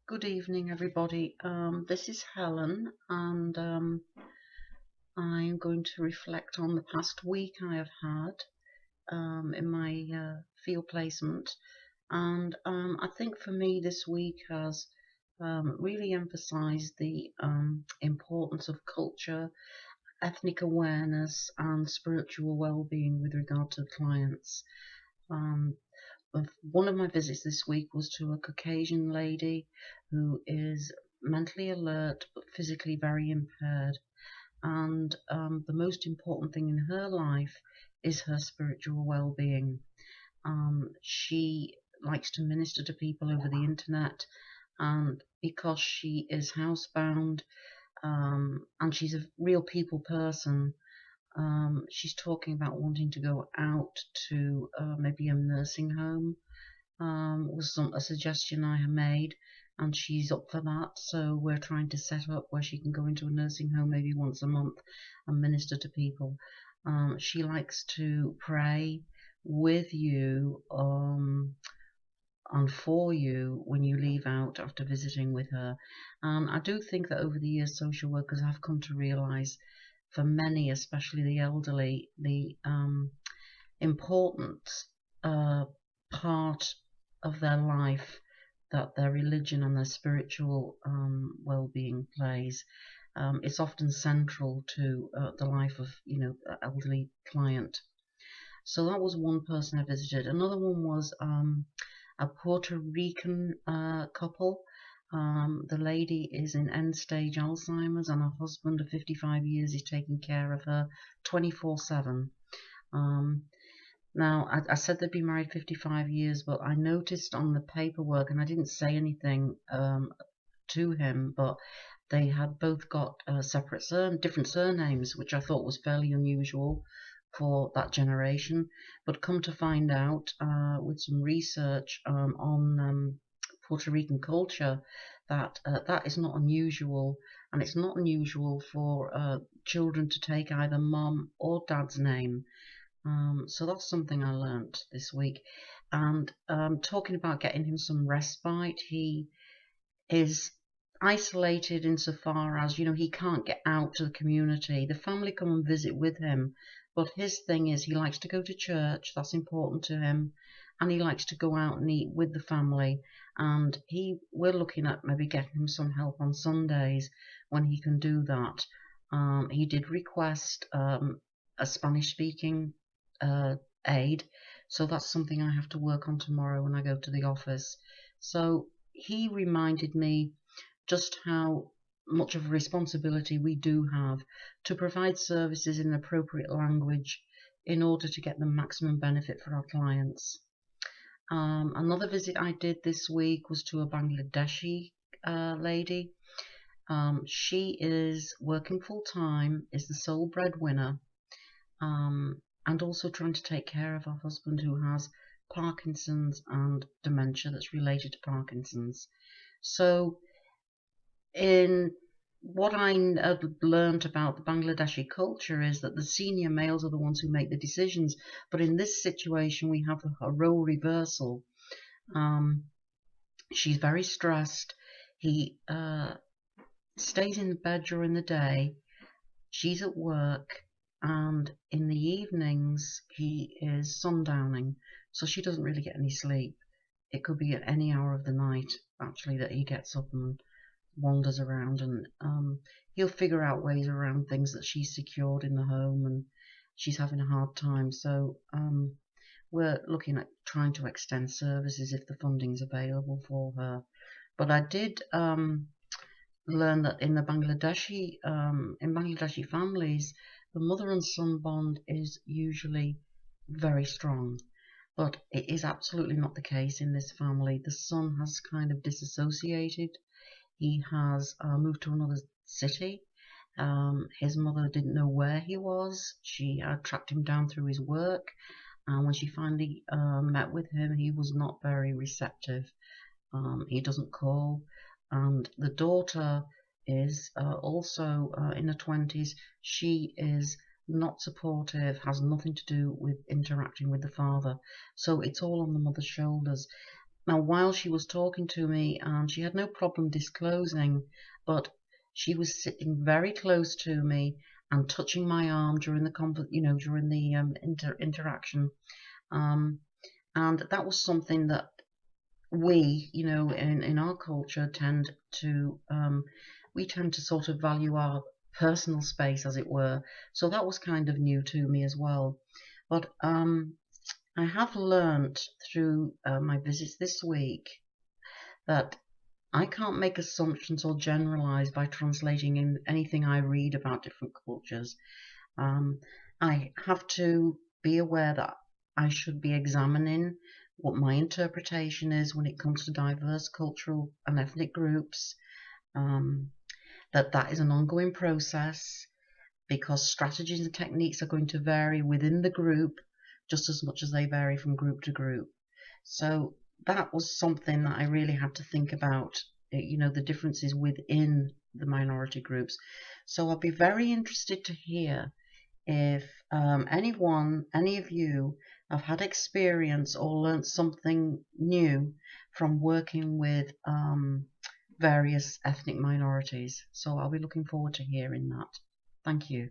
Good evening, everybody. This is Helen, and I'm going to reflect on the past week I have had in my field placement. And I think for me, this week has really emphasized the importance of culture, ethnic awareness, and spiritual well-being with regard to clients. Um, One of my visits this week was to a Caucasian lady who is mentally alert but physically very impaired. And the most important thing in her life is her spiritual well-being. She likes to minister to people over the internet, and because she is housebound, and she's a real people person, she's talking about wanting to go out to maybe a nursing home. Was a suggestion I have made, and she's up for that. So we're trying to set up where she can go into a nursing home maybe once a month and minister to people. She likes to pray with you and for you when you leave out after visiting with her. And I do think that over the years, social workers have come to realise, for many, especially the elderly, the important part of their life that their religion and their spiritual well-being plays. It's often central to the life of, an elderly client. So that was one person I visited. Another one was a Puerto Rican couple. The lady is in end-stage Alzheimer's, and her husband of 55 years is taking care of her 24/7. Now, I said they'd been married 55 years, but I noticed on the paperwork, and I didn't say anything to him, but they had both got different surnames, which I thought was fairly unusual for that generation. But come to find out, with some research on Puerto Rican culture, that that is not unusual, and it's not unusual for children to take either mum or dad's name. So that's something I learnt this week. And talking about getting him some respite, he is isolated insofar as, he can't get out to the community. The family come and visit with him, but his thing is he likes to go to church. That's important to him. And he likes to go out and eat with the family. And we're looking at maybe getting him some help on Sundays when he can do that. He did request a Spanish-speaking aid, so that's something I have to work on tomorrow when I go to the office. So he reminded me just how much of a responsibility we do have to provide services in appropriate language in order to get the maximum benefit for our clients. Another visit I did this week was to a Bangladeshi lady. She is working full-time, is the sole breadwinner, and also trying to take care of her husband, who has Parkinson's and dementia that's related to Parkinson's. So in what I learned about the Bangladeshi culture is that the senior males are the ones who make the decisions, but in this situation we have a role reversal. She's very stressed. He stays in the bed during the day. She's at work. And in the evenings, he is sundowning, so she doesn't really get any sleep. It could be at any hour of the night, actually, that he gets up and wanders around, and he'll figure out ways around things that she's secured in the home, and she's having a hard time. So we're looking at trying to extend services if the funding's available for her. But I did learn that in Bangladeshi families, the mother and son bond is usually very strong, but it is absolutely not the case in this family. The son has kind of disassociated. He has moved to another city. His mother didn't know where he was. She tracked him down through his work, and when she finally met with him, he was not very receptive. He doesn't call, and the daughter is also in her 20s. She is not supportive, has nothing to do with interacting with the father. So it's all on the mother's shoulders. Now, while she was talking to me, she had no problem disclosing, but she was sitting very close to me and touching my arm during the during the interaction, um, and that was something that we, in our culture we tend to sort of value our personal space, as it were. So that was kind of new to me as well. But I have learnt through my visits this week that I can't make assumptions or generalize by translating in anything I read about different cultures. I have to be aware that I should be examining what my interpretation is when it comes to diverse cultural and ethnic groups, that is an ongoing process because strategies and techniques are going to vary within the group just as much as they vary from group to group. So that was something that I really had to think about, the differences within the minority groups. So I'll be very interested to hear if any of you have had experience or learnt something new from working with various ethnic minorities. So I'll be looking forward to hearing that. Thank you.